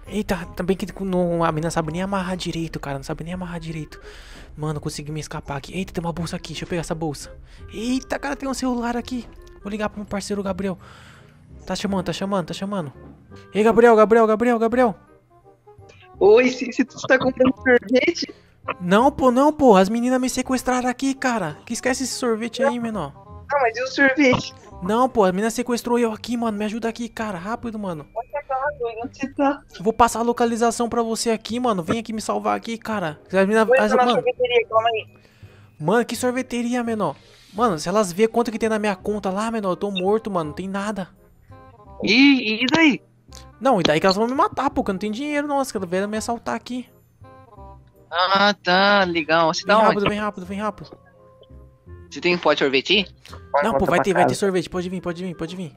Eita, também que a menina não sabe nem amarrar direito, cara. Não sabe nem amarrar direito. Mano, consegui me escapar aqui. Eita, tem uma bolsa aqui. Deixa eu pegar essa bolsa. Eita, cara, tem um celular aqui. Vou ligar pro meu parceiro Gabriel. Tá chamando, tá chamando, tá chamando. Ei, Gabriel. Oi, se tu tá comprando sorvete? Não, pô. As meninas me sequestraram aqui, cara. Que esquece esse sorvete aí, menor. Ah, mas e o sorvete? Não, pô, a menina sequestrou eu aqui, mano. Me ajuda aqui, cara. Rápido, mano. Onde você tá? Eu vou passar a localização pra você aqui, mano. Vem aqui me salvar aqui, cara. As meninas, Vou entrar na mano, sorveteria, calma aí. mano, que sorveteria, menor. Mano, se elas verem quanto que tem na minha conta lá, menor, eu tô morto, mano. Não tem nada. E daí? Não, e daí que elas vão me matar, pô, que eu não tenho dinheiro, não. Elas querem me assaltar aqui. Ah, tá, legal. Você Vem tá rápido, onde? vem rápido. Você tem pote de sorvete aí? Não, pô, vai ter sorvete. Pode vir.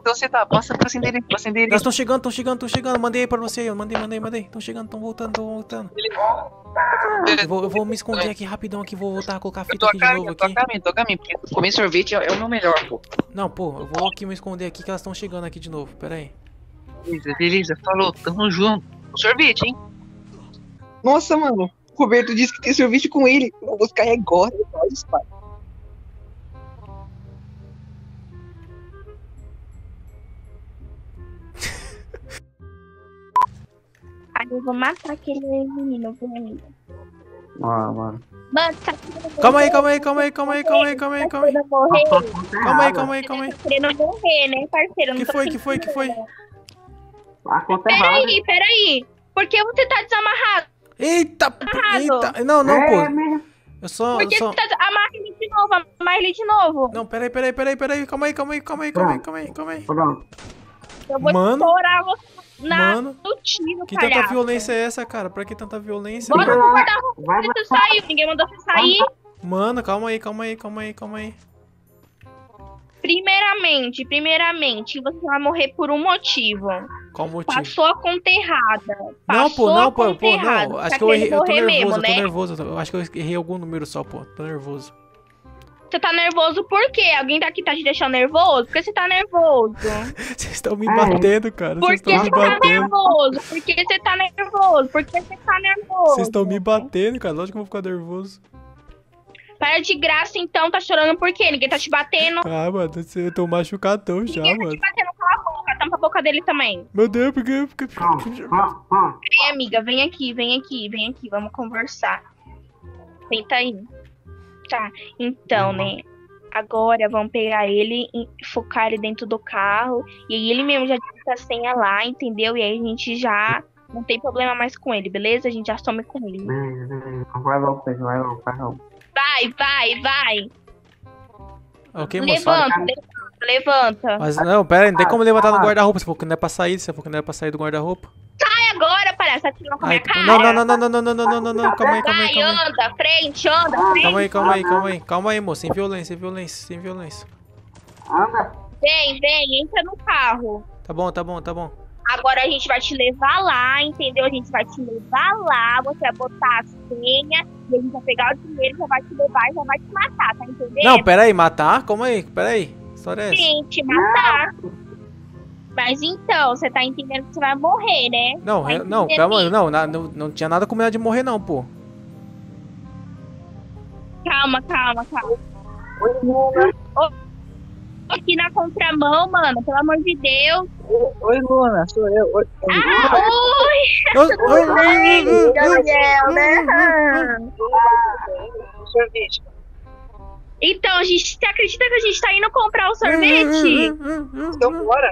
Então você tá, passa endereço. Elas estão chegando. Mandei aí pra você, eu mandei. Estão chegando, estão voltando. Eu vou me esconder aqui rapidão aqui, vou voltar a colocar a Eu fita tô aqui a de novo aqui. tô a caminho, porque comer sorvete é o meu melhor, pô. Não, pô, eu vou aqui me esconder aqui que elas estão chegando aqui de novo, pera aí. Beleza, falou, tamo junto. O sorvete, hein? Nossa, mano, o Roberto disse que tem sorvete com ele. Eu vou buscar agora, pode disparar. Aí eu vou matar aquele menino, viu, amiga? Ah, mano. Mano, tá Calma aí. querendo morrer. Calma aí. Tá querendo morrer, né, parceiro? Não Que tô foi? entendendo. A conta é errada. Peraí. Por que você tá desamarrado? Eita. Não, pô. Mesmo. Eu só... Por que você tá... Amarra ele de novo. Não, peraí. Calma aí. Pronto. Eu vou Mano. estourar você Mano. no tiro, Que tanta palhaço. violência é essa, cara? Pra que tanta violência? Bora Mano? pro guarda-roupa, Vai, você saiu. Ninguém mandou você sair. Mano, calma aí. Primeiramente, você vai morrer por um motivo. Qual o motivo? Passou a conta errada. Não, pô, Passou a conta não. errada. Acho Tá que eu errei. querendo Eu tô morrer nervoso, mesmo, né? Eu acho que eu errei algum número só, pô. Tô nervoso. Você tá nervoso por quê? Alguém daqui tá te deixando nervoso? Por que você tá nervoso? Vocês estão me batendo, cara. Por Vocês que estão me você tá batendo. nervoso? Por que você tá nervoso? Por que você tá nervoso? Vocês estão me batendo, cara. Lógico que eu vou ficar nervoso. Para de graça então, tá chorando por quê? Ninguém tá te batendo. Ah, mano, eu tô machucadão já, Ninguém tá mano. te batendo, cala a boca. Tampa a boca dele também. Meu Deus, porque... Pronto. Vem, amiga, vem aqui. Vamos conversar. Senta aí. Tá, então, né? Agora vamos pegar ele e focar ele dentro do carro. E aí ele mesmo já disse a senha lá, entendeu? E aí a gente já não tem problema mais com ele, beleza? A gente já some com ele. Vai logo, Pedro, vai logo. Vai. Ok, moço. Levanta. Mas não, pera aí, não tem como levantar no guarda-roupa. Você falou que não é pra sair, do guarda-roupa. Sai agora, palhaço, tá tirando com a minha cara. Não, calma aí. Vai, anda, frente. Calma aí, moço, sem violência. Anda. Vem, entra no carro. Tá bom. Agora a gente vai te levar lá, entendeu? A gente vai te levar lá, você vai botar a senha, e a gente vai pegar o dinheiro, já vai te levar e já vai te matar, tá entendendo? Não, pera aí, matar? Calma aí, pera aí. Que história é essa? Sim, te matar. Mas então, você tá entendendo que você vai morrer, né? Não, Tá não, entendendo calma, isso? não tinha nada combinado de morrer não, pô. Calma. Aqui na contramão, mano, pelo amor de Deus. Oi, Luna, sou eu. Oi. Gabriel, né? Sorvete. Então, você acredita que a gente tá indo comprar o sorvete? Então, bora.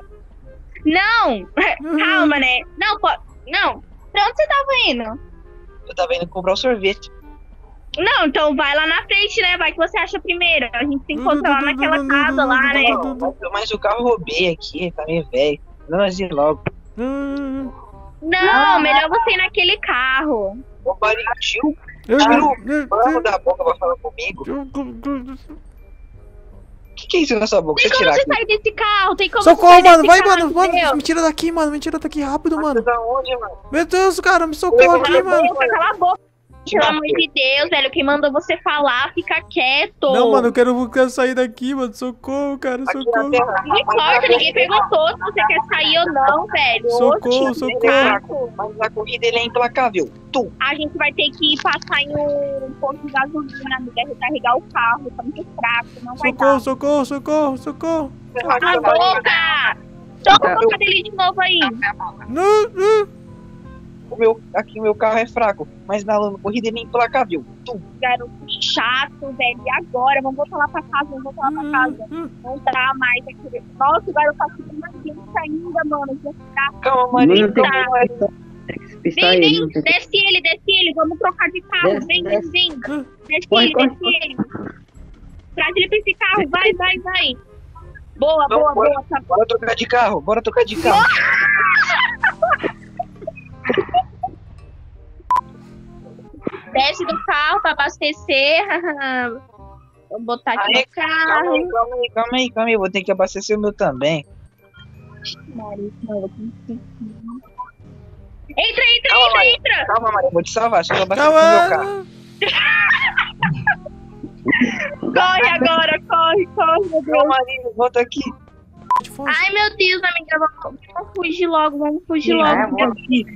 Não! Calma, né? Não. Pra onde você tava indo? Eu tava indo comprar o sorvete. Não, então vai lá na frente, né? Vai que você acha primeiro. A gente se encontra lá naquela casa lá, né? Mas o carro eu roubei aqui, tá meio velho. Vamos ir logo. Não, melhor você ir naquele carro. Ô, Baritil, tira o pano da boca pra falar comigo. O que é isso na sua boca? Tem Deixa eu como tirar você aqui. sair desse carro? Tem como Socorro, você sair mano, desse vai, carro, mano, entendeu? me tira daqui, mano, rápido, mano. Da onde, mano? Meu Deus, cara, me socorro aqui, Cala a mano. boca, cala a boca. Pelo amor de Deus, velho. Quem mandou você falar, fica quieto. Não, mano, eu quero sair daqui, mano. Socorro, cara, socorro. Não importa, ninguém perguntou se você quer sair ou não, velho. Socorro, Oxe, socorro. Mas a corrida ele é implacável. Tu. A gente vai ter que passar em um ponto de gasolina, amiga, recarregar o carro. Tá muito fraco, não vai dar. Socorro. Cala a boca! Toma a boca dele de novo aí. Não. Aqui o meu carro é fraco, mas na corrida ele é implacável. Tu. Garoto chato, velho. E agora? Vamos voltar lá pra casa, Não dá mais aqui. Nossa, o garoto tá ficando mais gente ainda, mano. Calma, Marinho. Vem, desce ele. Vamos trocar de carro. Vem. Desce ele. Traz ele pra esse carro. Vai. Boa. Tá bom. Bora trocar de carro. Desce do carro pra abastecer. Vou botar aqui no carro. Calma aí. Vou ter que abastecer o meu também. Entra. Calma, Maria. Vou te salvar. Deixa eu abastecer o meu carro. Corre agora, corre, meu Deus. Calma, Maria. Volta aqui. Ai, meu Deus, amiga. Vamos fugir logo. Ai, eu perdi o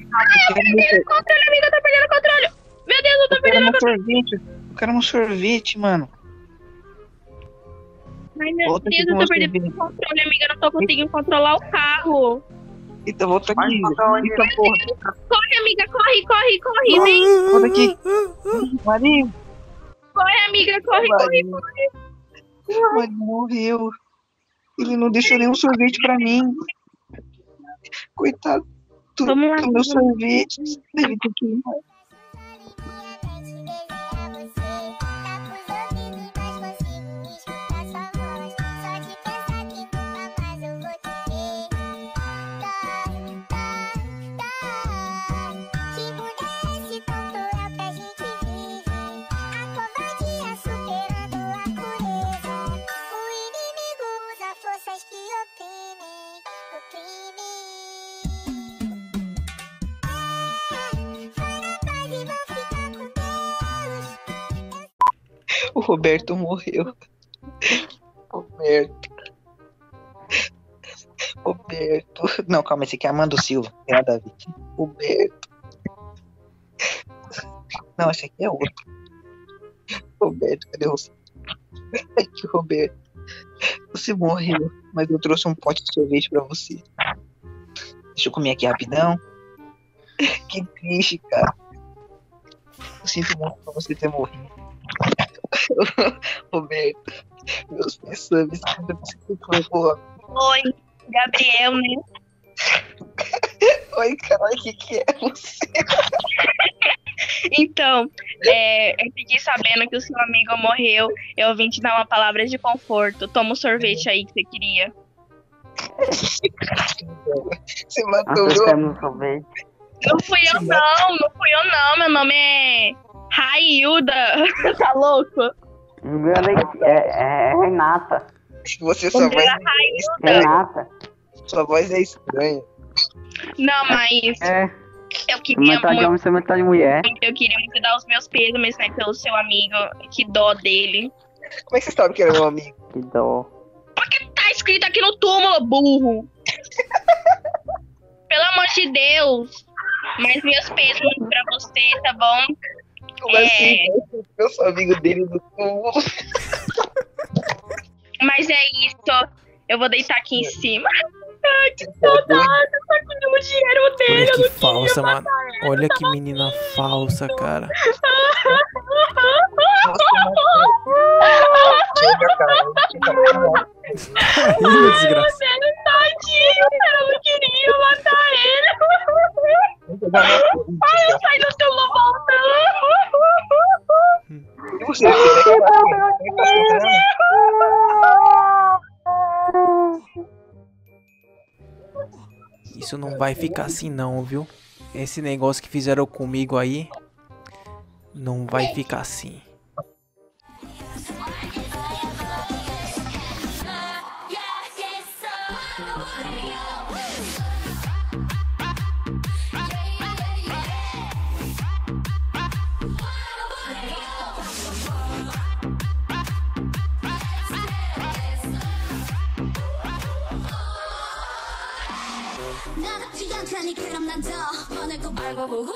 controle, amiga. Eu tô perdendo o controle. Meu Deus, eu tô perdendo o controle. Eu quero um sorvete, mano. Ai, meu Deus, eu tô perdendo o controle, amiga. Eu não tô conseguindo controlar o carro. Então volta aqui. Corre, amiga, corre, vem. Volta aqui. Marinho. Corre, amiga, corre. O Marinho morreu. Ele não deixou nenhum sorvete pra mim. Coitado do meu sorvete. Ele tem que ir. O Roberto morreu. Roberto. Não, calma, esse aqui é Amando Silva. Tem nada a ver. Roberto. Não, esse aqui é outro. Roberto, cadê você? Aqui, Roberto. Você morreu, mas eu trouxe um pote de sorvete pra você. Deixa eu comer aqui rapidão. Que triste, cara. Eu sinto muito por você ter morrido. Roberto, meus pensamentos. Oi, Gabriel, né? Oi, caralho, o que é você? Então, eu fiquei sabendo que o seu amigo morreu. Eu vim te dar uma palavra de conforto. Toma o sorvete aí que você queria. Você matou o sorvete. Não fui eu não. Meu nome é Railda. Tá louco? Meu é Renata. Sua voz é Renata. Sua voz é estranha. Não, mas eu queria metade mulher. Eu queria muito dar os meus pêsames, né, pelo seu amigo. Que dó dele. Como é que você sabe que era meu amigo? Que dó. Porque tá escrito aqui no túmulo, burro. Pelo amor de Deus. Mas meus pêsames pra você, tá bom? Como assim? Eu sou amigo dele do túmulo. Mas é isso. Eu vou deitar aqui em cima. Ai, que saudade. Eu só queria o dinheiro dele. Olha que falsa, mano. Olha que menina falsa, cara. Chega, cara. Rindo, desgraça. Tadinho, eu não queria matar ele. Ai, eu saí do teu voltando. E você? Isso não vai ficar assim não, viu? Esse negócio que fizeram comigo aí não vai ficar assim. 나답지 않다니 그럼 난 더 뻔할 거 말고 보고